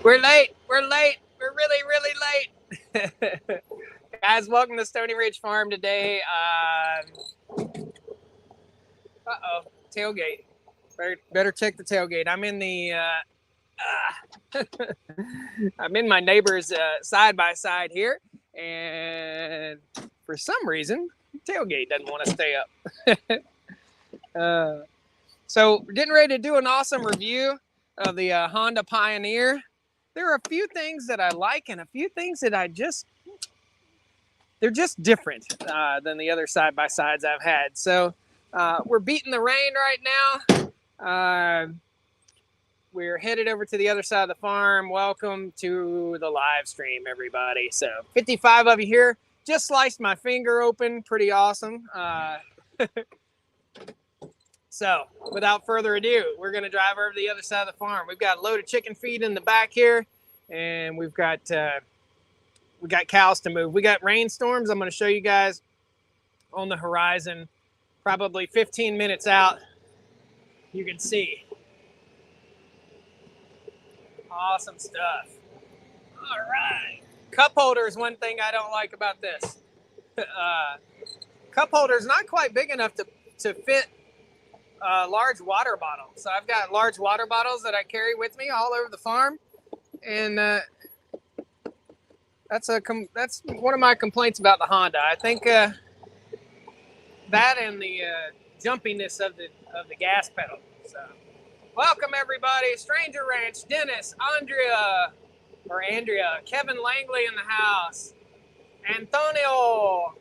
We're late. We're late. We're really, really late. Guys, welcome to Stony Ridge Farm today. Tailgate. Better check the tailgate. I'm in the. I'm in my neighbor's side by side here, and for some reason, tailgate doesn't want to stay up. So we're getting ready to do an awesome review of the Honda Pioneer. There are a few things that I like and a few things that they're just different than the other side-by-sides I've had. So we're beating the rain right now. We're headed over to the other side of the farm. Welcome to the live stream, everybody. So 55 of you here. Just sliced my finger open. Pretty awesome. So without further ado, we're going to drive over to the other side of the farm. We've got a load of chicken feed in the back here, and we got cows to move. We got rainstorms. I'm going to show you guys on the horizon, probably 15 minutes out. You can see. Awesome stuff. All right. Cup holder is one thing I don't like about this. Cup holder is not quite big enough to fit a large water bottle. So I've got large water bottles that I carry with me all over the farm. And that's one of my complaints about the Honda. I think that and the jumpiness of the gas pedal. So welcome everybody. Stranger Ranch, Dennis, Andrea, Kevin Langley in the house. Antonio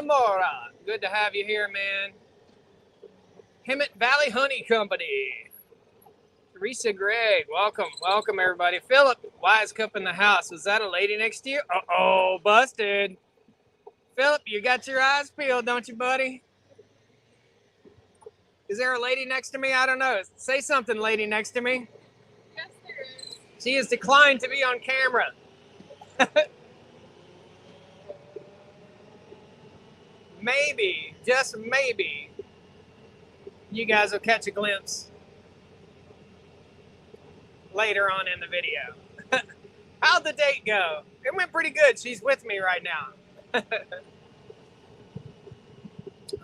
Mora. Good to have you here, man. Hemet Valley Honey Company. Teresa Gregg, welcome everybody. Philip, Wise Cup in the house. Was that a lady next to you? Uh-oh, busted. Philip, you got your eyes peeled, don't you, buddy? Is there a lady next to me? I don't know. Say something, lady next to me. Yes, there is. She has declined to be on camera. Maybe, just maybe, you guys will catch a glimpse later on in the video. How'd the date go? It went pretty good. She's with me right now.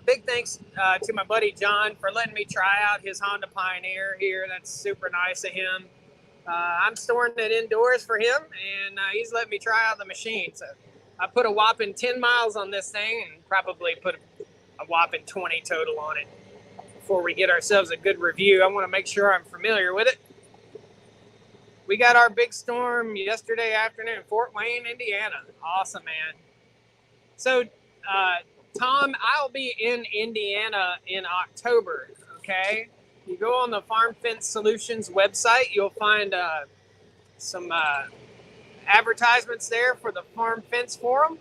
Big thanks to my buddy John for letting me try out his Honda Pioneer here. That's super nice of him. I'm storing it indoors for him, and he's letting me try out the machine. So I put a whopping 10 miles on this thing and probably put a whopping 20 total on it. Before we get ourselves a good review, I want to make sure I'm familiar with it. We got our big storm yesterday afternoon in Fort Wayne, Indiana. Awesome, man. So, Tom, I'll be in Indiana in October, okay? You go on the Farm Fence Solutions website, you'll find some advertisements there for the Farm Fence Forum,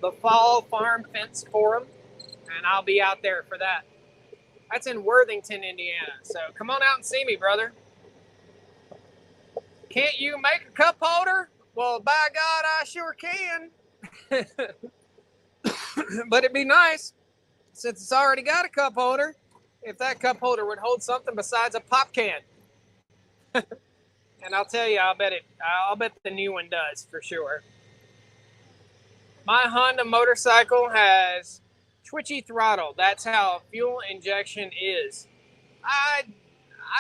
the Fall Farm Fence Forum, and I'll be out there for that. That's in Worthington, Indiana. So come on out and see me, brother. Can't you make a cup holder? Well, by God, I sure can. But it'd be nice, since it's already got a cup holder, if that cup holder would hold something besides a pop can. And I'll tell you, I'll bet the new one does for sure. My Honda motorcycle has twitchy throttle. That's how fuel injection is. I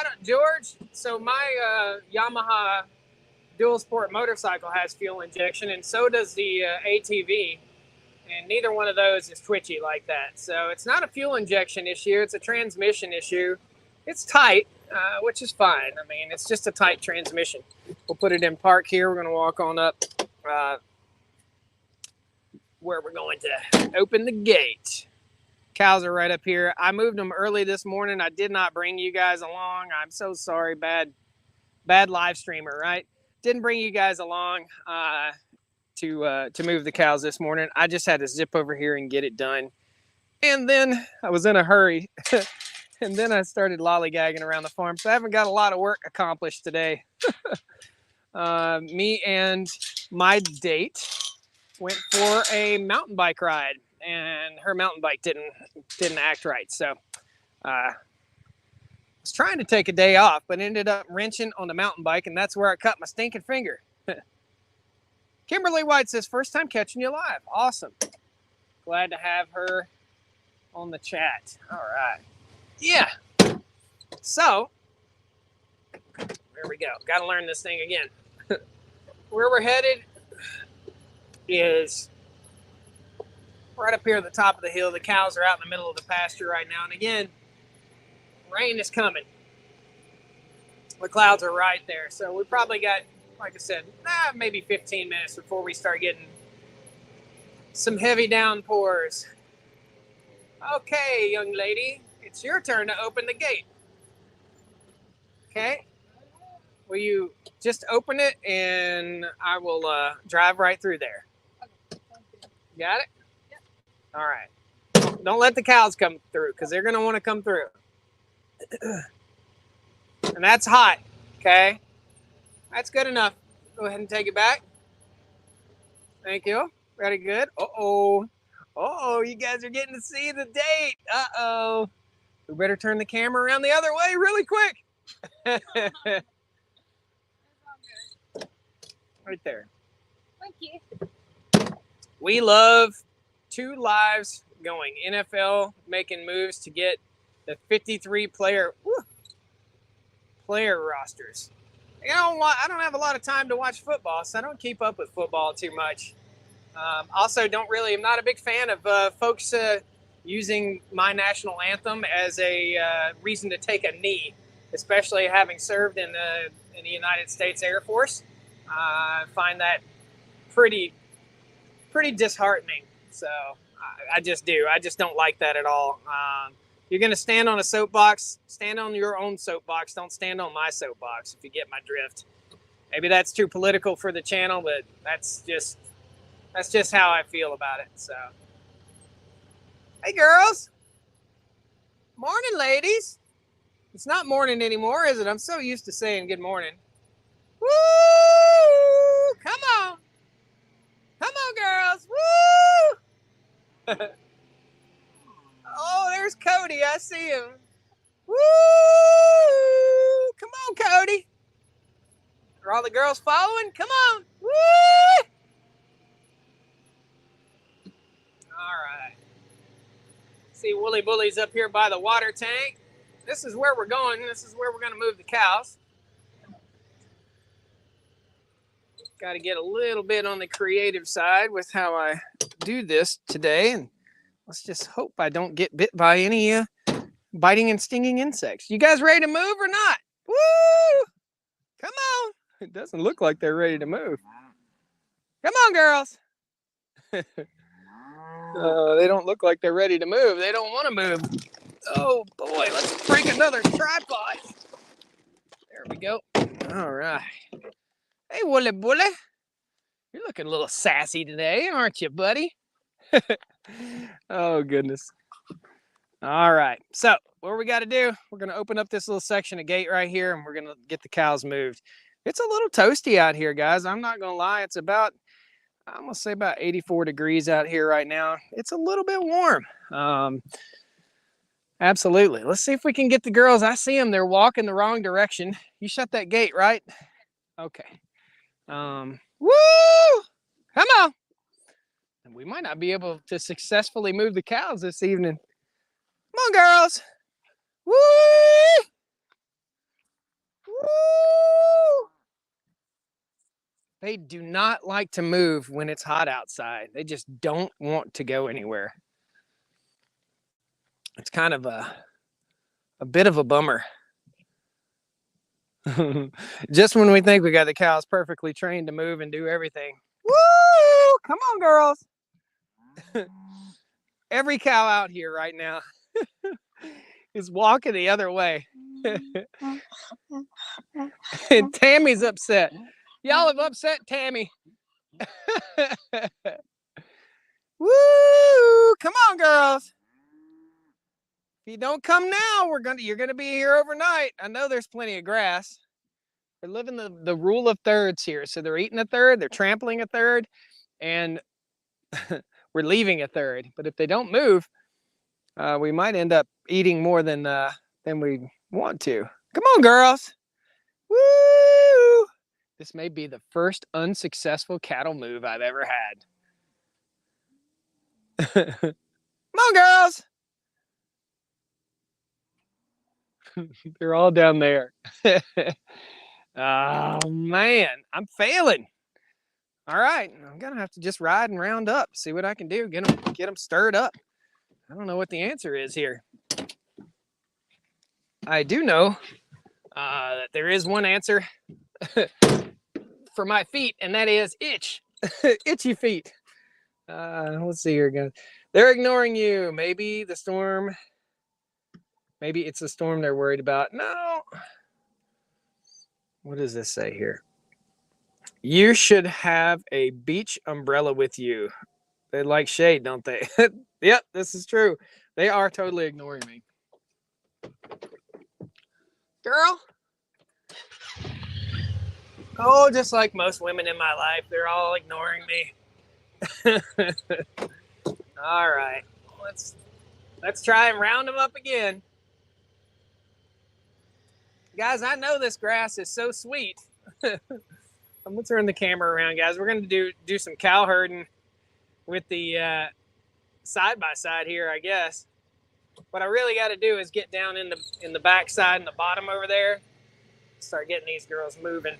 don't, George. So my Yamaha dual sport motorcycle has fuel injection, and so does the ATV. And neither one of those is twitchy like that. So it's not a fuel injection issue. It's a transmission issue. It's tight, which is fine. I mean, it's just a tight transmission. We'll put it in park here. We're going to walk on up where we're going to open the gate. Cows are right up here. I moved them early this morning. I did not bring you guys along. I'm so sorry. Bad live streamer, right? Didn't bring you guys along to move the cows this morning. I just had to zip over here and get it done. And then I was in a hurry. And then I started lollygagging around the farm. So I haven't got a lot of work accomplished today. Me and my date went for a mountain bike ride, and her mountain bike didn't act right. So was trying to take a day off, but ended up wrenching on the mountain bike, and that's where I cut my stinking finger. Kimberly White says, first time catching you live. Awesome. Glad to have her on the chat. All right. Yeah. So, there we go. Got to learn this thing again. Where we're headed is right up here at the top of the hill. The cows are out in the middle of the pasture right now. And again, rain is coming. The clouds are right there. So we probably got, like I said, maybe 15 minutes before we start getting some heavy downpours. Okay, young lady, it's your turn to open the gate. Okay? Will you just open it and I will drive right through there. Got it? Yep. All right. Don't let the cows come through because they're going to want to come through. And that's hot, okay? That's good enough. Go ahead and take it back. Thank you. Very good. Uh-oh. Uh-oh, you guys are getting to see the date. Uh-oh. We better turn the camera around the other way really quick. Right there. Thank you. We love 2 lives going. NFL making moves to get the 53 player rosters. I don't have a lot of time to watch football, so I don't keep up with football too much. Also, I'm not a big fan of folks using my national anthem as a reason to take a knee, especially having served in the United States Air Force. I find that pretty disheartening. So I just do. I just don't like that at all. You're going to stand on a soapbox, stand on your own soapbox. Don't stand on my soapbox, if you get my drift. Maybe that's too political for the channel, but that's just how I feel about it. So, hey, girls. Morning, ladies. It's not morning anymore, is it? I'm so used to saying good morning. Woo! Come on. Come on, girls. Woo! Oh, there's Cody. I see him. Woo! Come on, Cody. Are all the girls following? Come on. Woo! All right. See Wooly Bully's up here by the water tank. This is where we're going. This is where we're going to move the cows. Got to get a little bit on the creative side with how I do this today. And let's just hope I don't get bit by any biting and stinging insects. You guys ready to move or not? Woo! Come on. It doesn't look like they're ready to move. Come on, girls. They don't look like they're ready to move. They don't want to move. Oh, boy. Let's break another tripod. There we go. All right. Hey, Wooly Bully. You're looking a little sassy today, aren't you, buddy? Oh, goodness. All right. So what we got to do, we're going to open up this little section of gate right here, and we're going to get the cows moved. It's a little toasty out here, guys. I'm not going to lie. It's about, I'm going to say about 84 degrees out here right now. It's a little bit warm. Absolutely. Let's see if we can get the girls. I see them. They're walking the wrong direction. You shut that gate, right? Okay. Woo! Come on. We might not be able to successfully move the cows this evening. Come on, girls. Woo! Woo! They do not like to move when it's hot outside. They just don't want to go anywhere. It's kind of a bit of a bummer. Just when we think we got the cows perfectly trained to move and do everything. Woo! Come on, girls. Every cow out here right now is walking the other way. And Tammy's upset. Y'all have upset Tammy. Woo! Come on, girls. If you don't come now, you're gonna be here overnight. I know there's plenty of grass. They're living the rule of thirds here. So they're eating a third, they're trampling a third, and we're leaving a third. But if they don't move, we might end up eating more than we want to. Come on, girls. Woo! This may be the first unsuccessful cattle move I've ever had. Come on, girls. They're all down there. Oh, man. I'm failing. All right. I'm going to have to just ride and round up, see what I can do, get them stirred up. I don't know what the answer is here. I do know that there is one answer for my feet, and that is itch. Itchy feet. Let's see here, guys. They're ignoring you. Maybe the storm. Maybe it's the storm they're worried about. No. What does this say here? You should have a beach umbrella with you. They like shade, don't they? Yep, this is true. They are totally ignoring me. Girl. Oh, just like most women in my life, they're all ignoring me. All right, let's try and round them up again. Guys, I know this grass is so sweet. I'm gonna turn the camera around, guys. We're gonna do some cow herding with the side-by-side here, I guess. What I really got to do is get down in the back side and the bottom over there. Start getting these girls moving.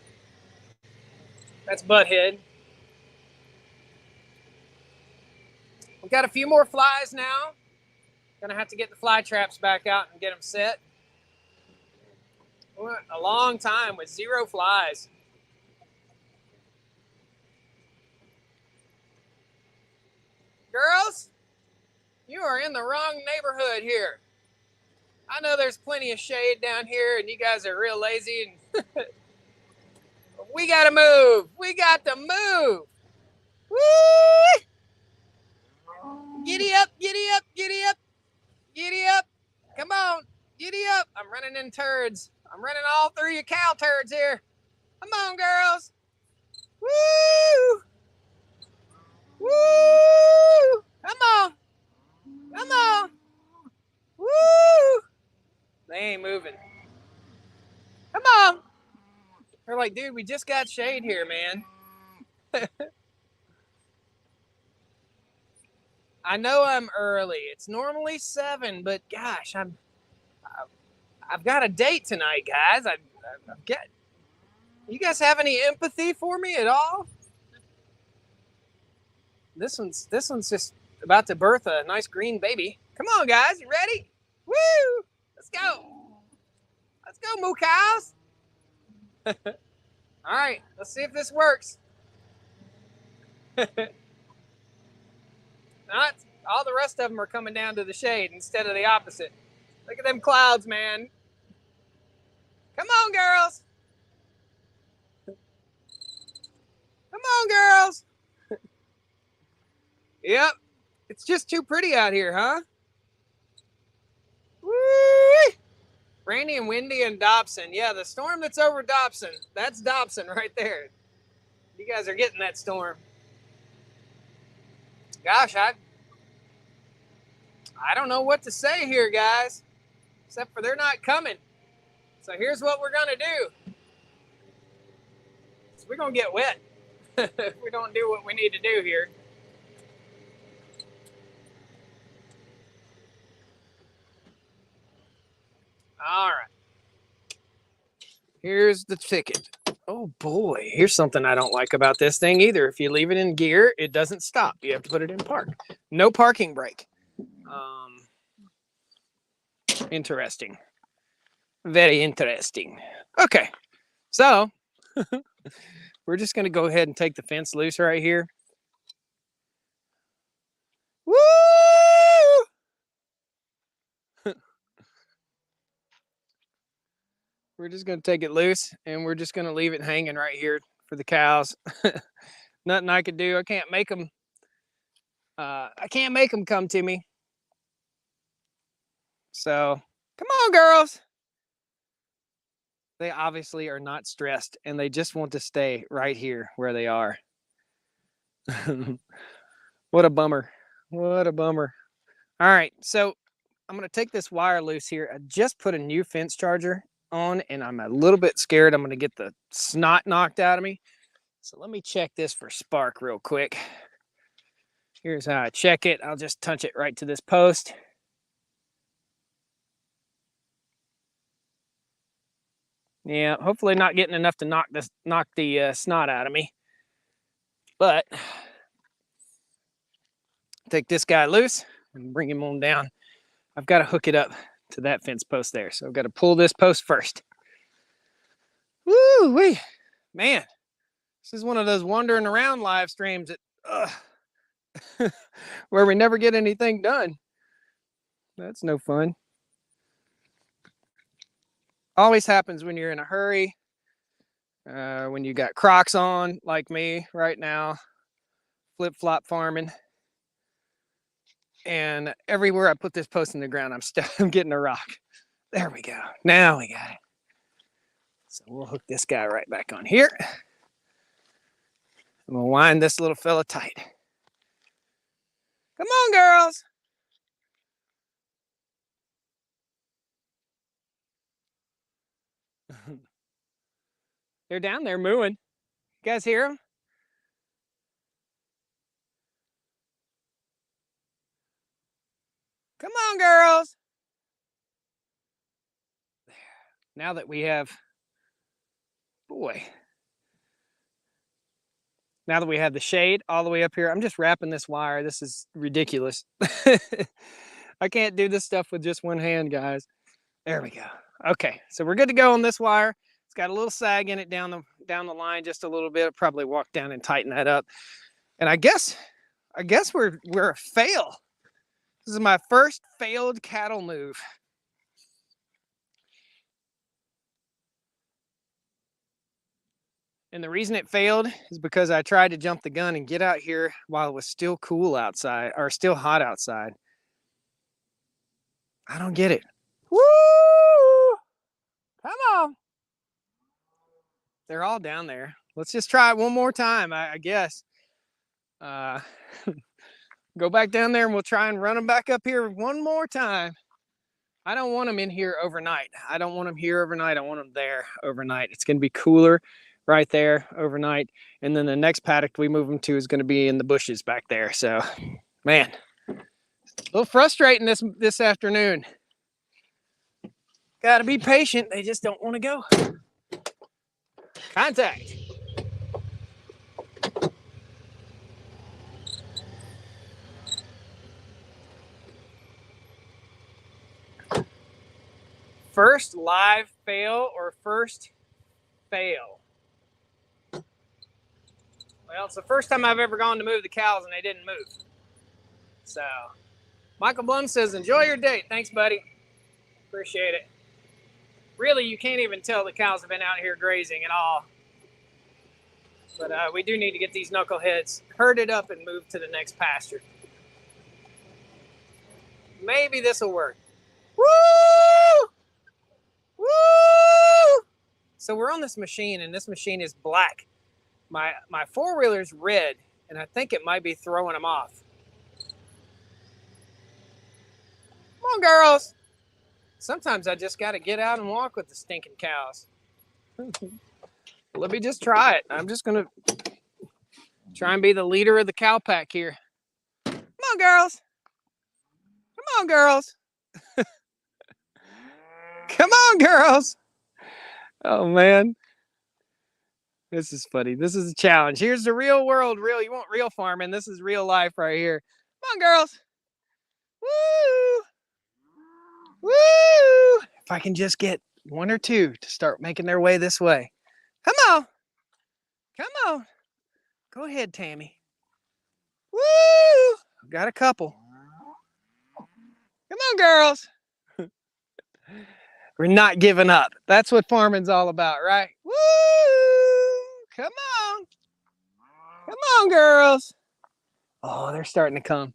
That's Butthead. We've got a few more flies now. Gonna have to get the fly traps back out and get them set. We went a long time with 0 flies. Girls, you are in the wrong neighborhood here. I know there's plenty of shade down here and you guys are real lazy. And we gotta move. We got to move. Woo! Giddy up, giddy up, giddy up, giddy up. Come on, giddy up. I'm running in turds. I'm running all through your cow turds here. Come on, girls. Woo! Woo! Come on. Come on. Woo! They ain't moving. Come on. They're like, dude, we just got shade here, man. I know I'm early. It's normally 7, but gosh, I've got a date tonight, guys. I've got. You guys have any empathy for me at all? This one's just about to birth a nice green baby. Come on, guys, you ready? Woo! Let's go. Let's go, moo cows. All right, let's see if this works. Not all the rest of them are coming down to the shade instead of the opposite. Look at them clouds, man. Come on, girls. Come on, girls. Yep. It's just too pretty out here, huh? Woo! Rainy and windy and Dobson. Yeah, the storm that's over Dobson. That's Dobson right there. You guys are getting that storm. Gosh, I don't know what to say here, guys. Except for they're not coming. So here's what we're going to do. So we're going to get wet. If we don't do what we need to do here. All right. Here's the ticket. Oh boy, here's something I don't like about this thing either. If you leave it in gear, it doesn't stop. You have to put it in park. No parking brake. Interesting. Very interesting. Okay, so we're just going to go ahead and take the fence loose right here. Woo! We're just going to take it loose and we're just going to leave it hanging right here for the cows. Nothing I could do. I can't make them come to me. So, come on, girls. They obviously are not stressed and they just want to stay right here where they are. What a bummer. What a bummer. All right. So I'm going to take this wire loose here. I just put a new fence charger on, and I'm a little bit scared I'm going to get the snot knocked out of me. So let me check this for spark real quick. Here's how I check it. I'll just touch it right to this post. Yeah, hopefully not getting enough to knock the snot out of me. But take this guy loose and bring him on down. I've got to hook it up to that fence post there. So I've got to pull this post first. Woo-wee. Man, this is one of those wandering around live streams that, where we never get anything done. That's no fun. Always happens when you're in a hurry, when you got Crocs on like me right now, flip-flop farming. And everywhere I put this post in the ground, I'm getting a rock. There we go. Now we got it. So we'll hook this guy right back on here. And we'll wind this little fella tight. Come on, girls. They're down there mooing. You guys hear them? Come on, girls. There. Now that we have, now that we have the shade all the way up here, I'm just wrapping this wire. This is ridiculous. I can't do this stuff with just one hand, guys. There we go. Okay, so we're good to go on this wire. It's got a little sag in it down the line just a little bit. I'll probably walk down and tighten that up. And I guess we're a fail. This is my first failed cattle move. And the reason it failed is because I tried to jump the gun and get out here while it was still cool outside, or still hot outside. I don't get it. Woo! Come on. They're all down there. Let's just try it one more time, I guess. Go back down there and we'll try and run them back up here one more time. I don't want them in here overnight. I don't want them here overnight. I want them there overnight. It's going to be cooler right there overnight. And then the next paddock we move them to is going to be in the bushes back there. So, man, a little frustrating this afternoon. Got to be patient. They just don't want to go. Contact. First live fail or first fail? Well, it's the first time I've ever gone to move the cows and they didn't move. So, Michael Blum says, enjoy your date. Thanks, buddy. Appreciate it. Really, you can't even tell the cows have been out here grazing at all. But we do need to get these knuckleheads herded up and moved to the next pasture. Maybe this will work. Woo! Woo! So we're on this machine, and this machine is black. My four-wheeler's red, and I think it might be throwing them off. Come on, girls. Sometimes I just got to get out and walk with the stinking cows. Let me just try it. I'm just going to try and be the leader of the cow pack here. Come on, girls. Come on, girls. Come on, girls. Oh, man. This is funny. This is a challenge. Here's the real world. You want real farming. This is real life right here. Come on, girls. Woo! Woo! If I can just get one or two to start making their way this way. Come on. Come on. Go ahead, Tammy. Woo! I've got a couple. Come on, girls. We're not giving up. That's what farming's all about, right? Woo! Come on. Come on, girls. Oh, they're starting to come.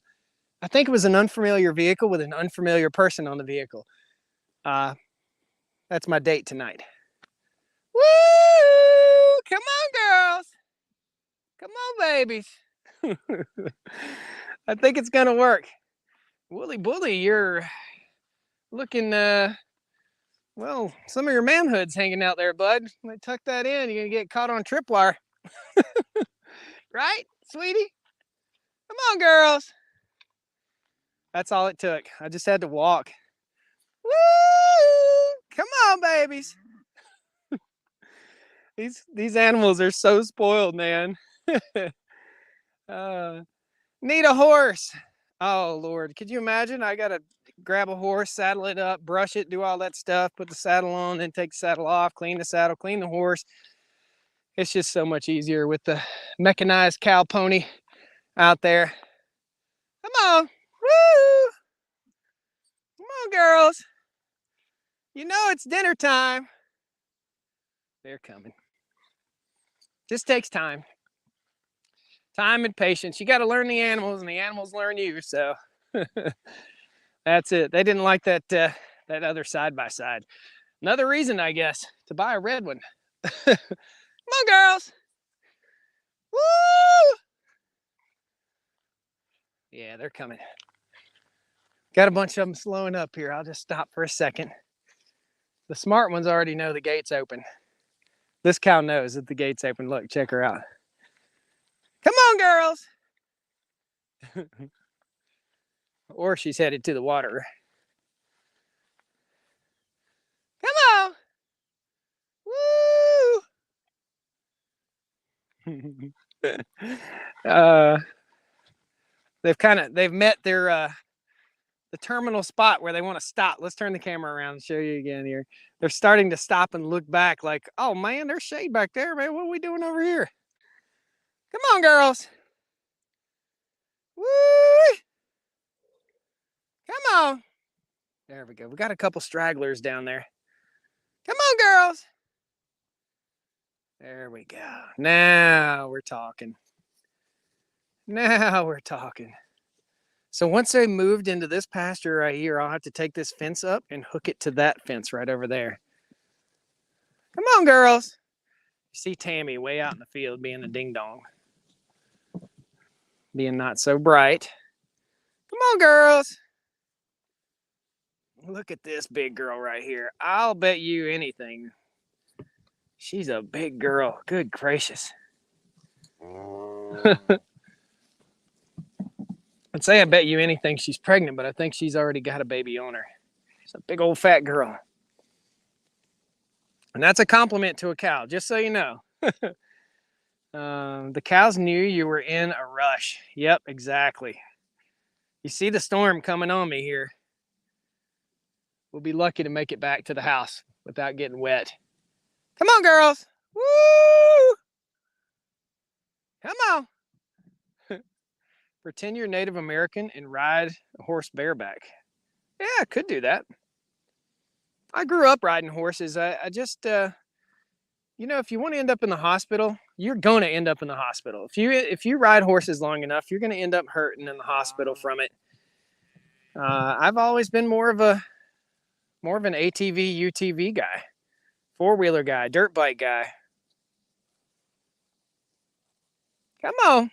I think it was an unfamiliar vehicle with an unfamiliar person on the vehicle. That's my date tonight. Woo! Come on, girls. Come on, babies. I think it's gonna work. Wooly Bully, you're looking, well, some of your manhood's hanging out there, bud. When they tuck that in, you're gonna get caught on tripwire. Right, sweetie? Come on, girls. That's all it took. I just had to walk. Woo! Come on, babies. These animals are so spoiled, man. Need a horse. Oh, Lord. Could you imagine? I got to grab a horse, saddle it up, brush it, do all that stuff, put the saddle on, then take the saddle off, clean the saddle, clean the horse. It's just so much easier with the mechanized cow pony out there. Come on. Woo! Come on, girls. You know it's dinner time. They're coming. Just takes time. Time and patience. You got to learn the animals, and the animals learn you. So that's it. They didn't like that that other side by side. Another reason, I guess, to buy a red one. Come on, girls. Woo! Yeah, they're coming. Got a bunch of them slowing up here. I'll just stop for a second. The smart ones already know the gate's open. This cow knows that the gate's open. Look, check her out. Come on, girls. Or she's headed to the water. Come on. Woo! They've met their the terminal spot where they want to stop. Let's turn the camera around and show you again here. They're starting to stop and look back like, oh man, there's shade back there, man. What are we doing over here? Come on, girls. Woo! Come on. There we go. We got a couple stragglers down there. Come on, girls. There we go. Now we're talking. Now we're talking. So once they moved into this pasture right here, I'll have to take this fence up and hook it to that fence right over there. Come on, girls. You see Tammy way out in the field being a ding-dong. Being not so bright. Come on, girls. Look at this big girl right here. I'll bet you anything. She's a big girl. Good gracious. I'd say I bet you anything she's pregnant, but I think she's already got a baby on her. She's a big old fat girl. And that's a compliment to a cow, just so you know. The cows knew you were in a rush. Yep, exactly. You see the storm coming on me here. We'll be lucky to make it back to the house without getting wet. Come on, girls. Woo! Come on. Pretend you're Native American and ride a horse bareback. Yeah, I could do that. I grew up riding horses. I just, you know, if you want to end up in the hospital, you're going to end up in the hospital. If you ride horses long enough, you're going to end up hurting in the hospital from it. I've always been more of an ATV, UTV guy, four-wheeler guy, dirt bike guy. Come on.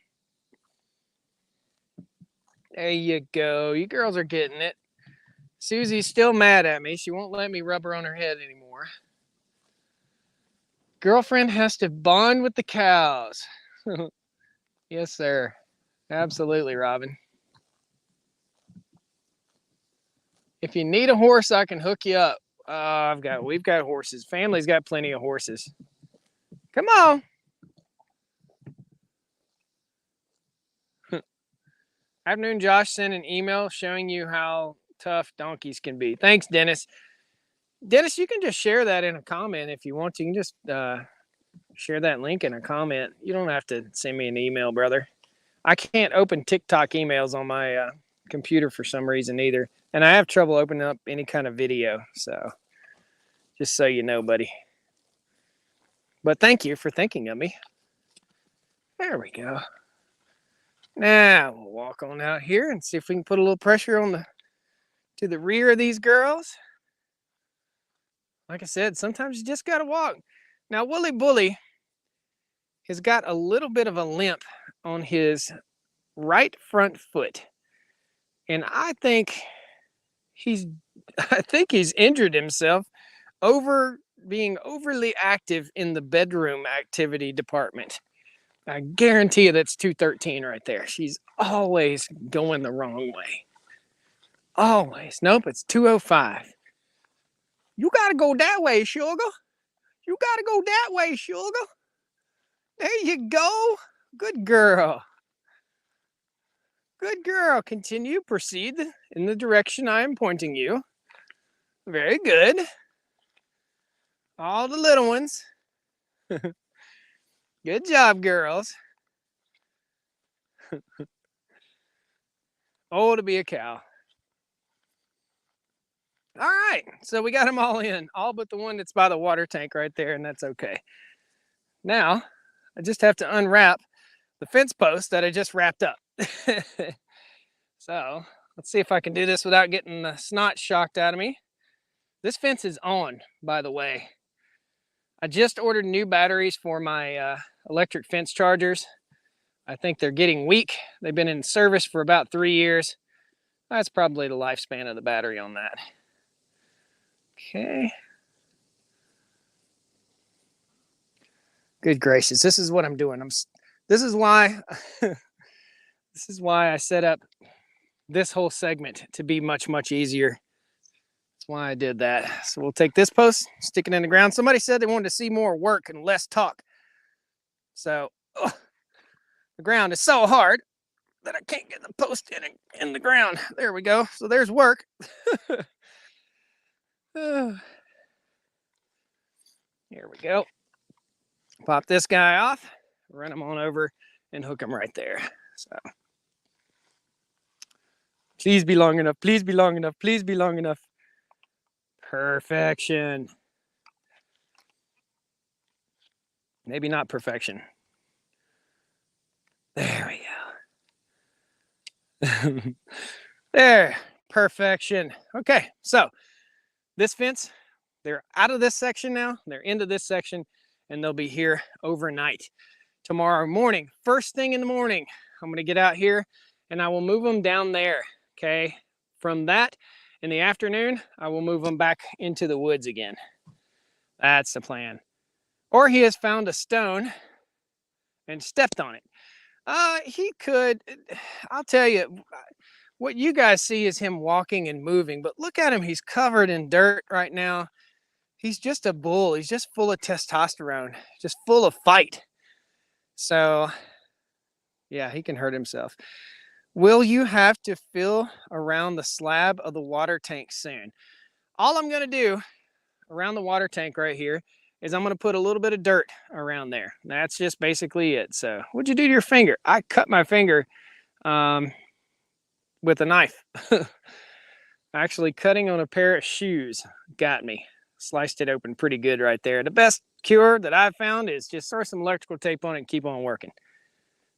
There you go. You girls are getting it. Susie's still mad at me. She won't let me rub her on her head anymore. Girlfriend has to bond with the cows. Yes, sir. Absolutely, Robin. If you need a horse, I can hook you up. We've got horses. Family's got plenty of horses. Come on. Afternoon, Josh sent an email showing you how tough donkeys can be. Thanks, Dennis. Dennis, you can just share that in a comment if you want to. You can just share that link in a comment. You don't have to send me an email, brother. I can't open TikTok emails on my computer for some reason either. And I have trouble opening up any kind of video. So just so you know, buddy. But thank you for thinking of me. There we go. Now we'll walk on out here and see if we can put a little pressure on to the rear of these girls. Like I said, sometimes you just got to walk. Now, Wooly Bully has got a little bit of a limp on his right front foot. And I think he's I think he's injured himself being overly active in the bedroom activity department. I guarantee you that's 213 right there. She's always going the wrong way. Always. Nope, it's 205. You gotta go that way, sugar. You gotta go that way, sugar. There you go. Good girl. Good girl. Continue, proceed in the direction I am pointing you. Very good. All the little ones. Good job, girls. Oh, to be a cow. All right, so we got them all in, all but the one that's by the water tank right there, and that's okay. Now, I just have to unwrap the fence post that I just wrapped up. So, let's see if I can do this without getting the snot shocked out of me. This fence is on, by the way. I just ordered new batteries for my electric fence chargers. I think they're getting weak. They've been in service for about 3 years. That's probably the lifespan of the battery on that. Okay. Good gracious, this is what I'm doing. This is why this is why I set up this whole segment to be much, much easier. That's why I did that. So we'll take this post, stick it in the ground. Somebody said they wanted to see more work and less talk. So the ground is so hard that I can't get the post in the ground. There we go. So there's work. Here we go. Pop this guy off, run him on over, and hook him right there. So please be long enough. Please be long enough. Please be long enough. Perfection. Maybe not perfection. There we go. There, perfection. Okay, so this fence, they're out of this section now. They're into this section, and they'll be here overnight. Tomorrow morning, first thing in the morning, I'm going to get out here and I will move them down there. Okay, from that, in the afternoon, I will move them back into the woods again. That's the plan. Or he has found a stone and stepped on it. He could. I'll tell you, what you guys see is him walking and moving, but look at him. He's covered in dirt right now. He's just a bull. He's just full of testosterone, just full of fight. So, yeah, he can hurt himself. Will you have to fill around the slab of the water tank soon? All I'm going to do around the water tank right here is I'm going to put a little bit of dirt around there. That's just basically it. So what'd you do to your finger? I cut my finger with a knife. Actually, cutting on a pair of shoes got me. Sliced it open pretty good right there. The best cure that I've found is just throw some electrical tape on it and keep on working.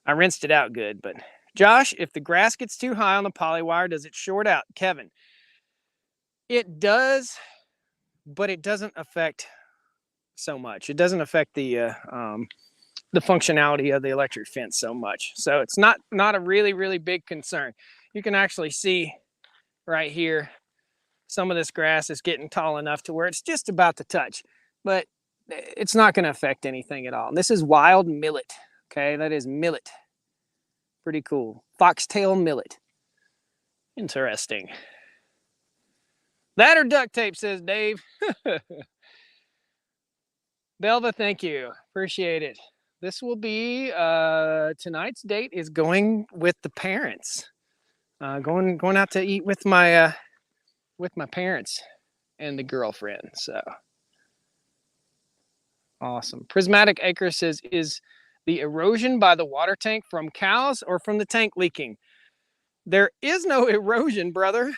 I rinsed it out good, but Josh, if the grass gets too high on the poly wire, does it short out? Kevin, it does, but it doesn't affect so much. It doesn't affect the functionality of the electric fence so much. So it's not a really, really big concern. You can actually see right here, some of this grass is getting tall enough to where it's just about to touch, but it's not going to affect anything at all. And this is wild millet. Okay, that is millet. Pretty cool. Foxtail millet. Interesting. That or duct tape, says Dave. Belva, thank you. Appreciate it. This will be, tonight's date is going with the parents. Going out to eat with my parents and the girlfriend. So awesome. Prismatic Acre says, is the erosion by the water tank from cows or from the tank leaking? There is no erosion, brother.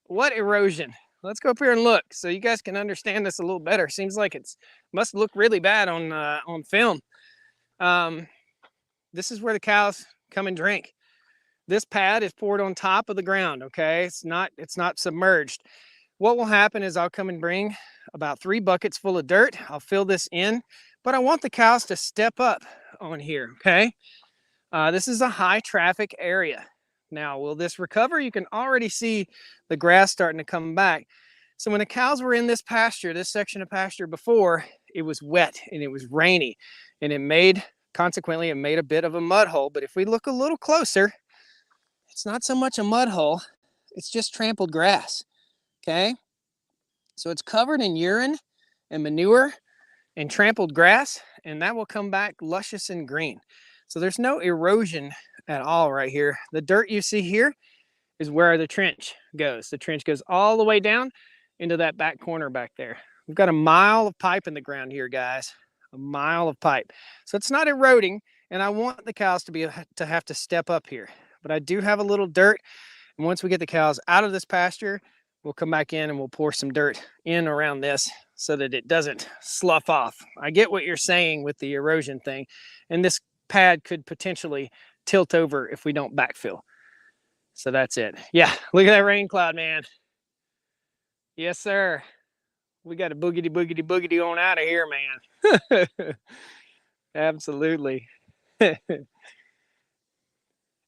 What erosion? Let's go up here and look so you guys can understand this a little better. Seems like it's must look really bad on film. This is where the cows come and drink. This pad is poured on top of the ground. Okay, it's not submerged. What will happen is I'll come and bring about 3 buckets full of dirt. I'll fill this in, but I want the cows to step up on here. Okay, this is a high traffic area. Now, will this recover? You can already see the grass starting to come back. So when the cows were in this pasture, this section of pasture before, it was wet and it was rainy, and consequently, it made a bit of a mud hole. But if we look a little closer, it's not so much a mud hole, it's just trampled grass, okay? So it's covered in urine and manure and trampled grass, and that will come back luscious and green. So there's no erosion at all right here. The dirt you see here is where the trench goes. The trench goes all the way down into that back corner back there. We've got a mile of pipe in the ground here, guys. A mile of pipe. So it's not eroding, and I want the cows to have to step up here. But I do have a little dirt, and once we get the cows out of this pasture, we'll come back in and we'll pour some dirt in around this so that it doesn't slough off. I get what you're saying with the erosion thing, and this pad could potentially tilt over if we don't backfill. So that's it. Yeah, look at that rain cloud, man. Yes, sir. We got a boogity, boogity, boogity on out of here, man. Absolutely.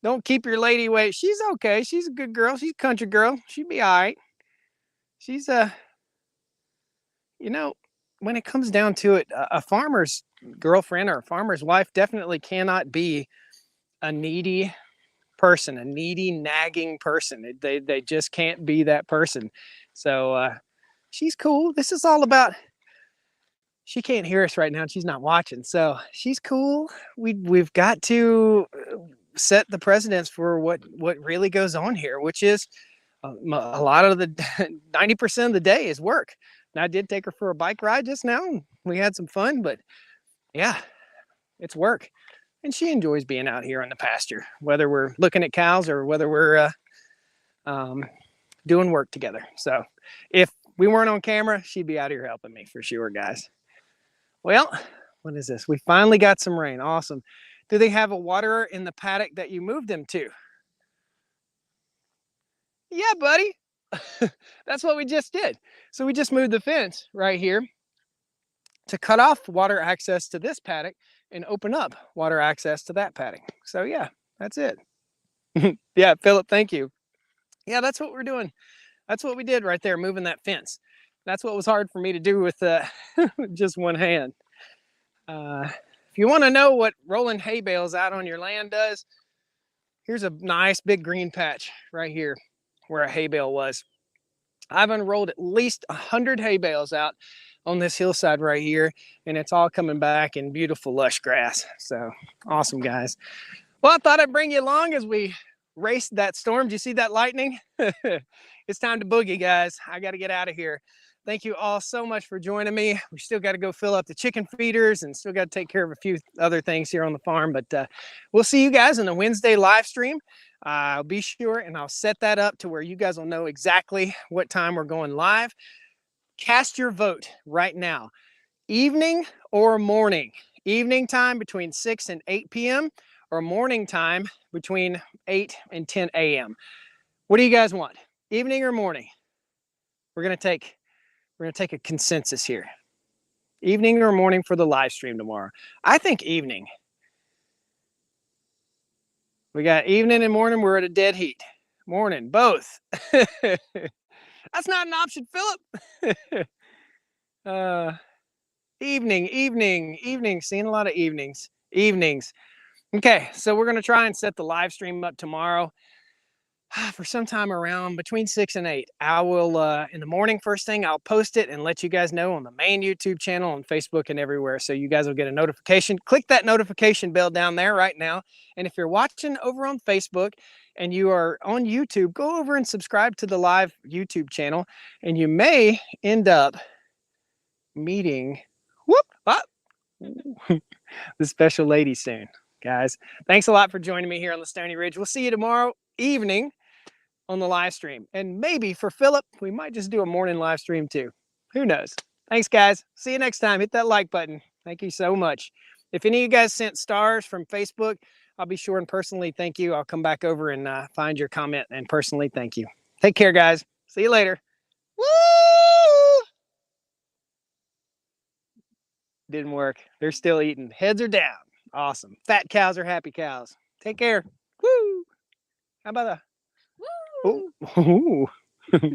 Don't keep your lady wait. She's okay. She's a good girl. She's a country girl. She'd be all right. She's when it comes down to it, a farmer's girlfriend or a farmer's wife definitely cannot be a needy person, a needy, nagging person. They just can't be that person. So she's cool. This is all about, she can't hear us right now. She's not watching. So she's cool. We've got to set the precedence for what really goes on here, which is a lot of the 90% of the day is work. And I did take her for a bike ride just now. We had some fun, but yeah, it's work. And she enjoys being out here in the pasture, whether we're looking at cows or whether we're doing work together. So if we weren't on camera, she'd be out here helping me for sure, guys. Well, what is this? We finally got some rain. Awesome. Do they have a waterer in the paddock that you moved them to? Yeah, buddy. That's what we just did. So we just moved the fence right here to cut off water access to this paddock and open up water access to that paddock. So yeah, that's it. Yeah, Philip, thank you. Yeah, that's what we're doing. That's what we did right there, moving that fence. That's what was hard for me to do with just one hand. If you want to know what rolling hay bales out on your land does, here's a nice big green patch right here where a hay bale was. I've unrolled at least 100 hay bales out on this hillside right here, and it's all coming back in beautiful lush grass. So awesome, guys. Well, I thought I'd bring you along as we raced that storm. Did you see that lightning? It's time to boogie, guys. I got to get out of here. Thank you all so much for joining me. We still got to go fill up the chicken feeders and still got to take care of a few other things here on the farm, but we'll see you guys in the Wednesday live stream. I'll be sure and I'll set that up to where you guys will know exactly what time we're going live. Cast your vote right now. Evening or morning? Evening time between 6 and 8 p.m. or morning time between 8 and 10 a.m. What do you guys want? Evening or morning? We're gonna take a consensus here. Evening or morning for the live stream tomorrow? I think evening. We got evening and morning. We're at a dead heat. Morning, both. That's not an option, Philip. Evening. Seeing a lot of evenings. Okay, so we're gonna try and set the live stream up tomorrow for sometime around between 6 and 8. I will, in the morning, first thing, I'll post it and let you guys know on the main YouTube channel, on Facebook and everywhere. So you guys will get a notification. Click that notification bell down there right now. And if you're watching over on Facebook and you are on YouTube, go over and subscribe to the live YouTube channel. And you may end up meeting the special lady soon. Guys, thanks a lot for joining me here on the Stony Ridge. We'll see you tomorrow evening on the live stream. And maybe for Philip, we might just do a morning live stream too. Who knows? Thanks, guys. See you next time. Hit that like button. Thank you so much. If any of you guys sent stars from Facebook, I'll be sure and personally thank you. I'll come back over and find your comment and personally thank you. Take care, guys. See you later. Woo! Didn't work. They're still eating. Heads are down. Awesome. Fat cows are happy cows. Take care. Woo! How about a oh Woo! oh?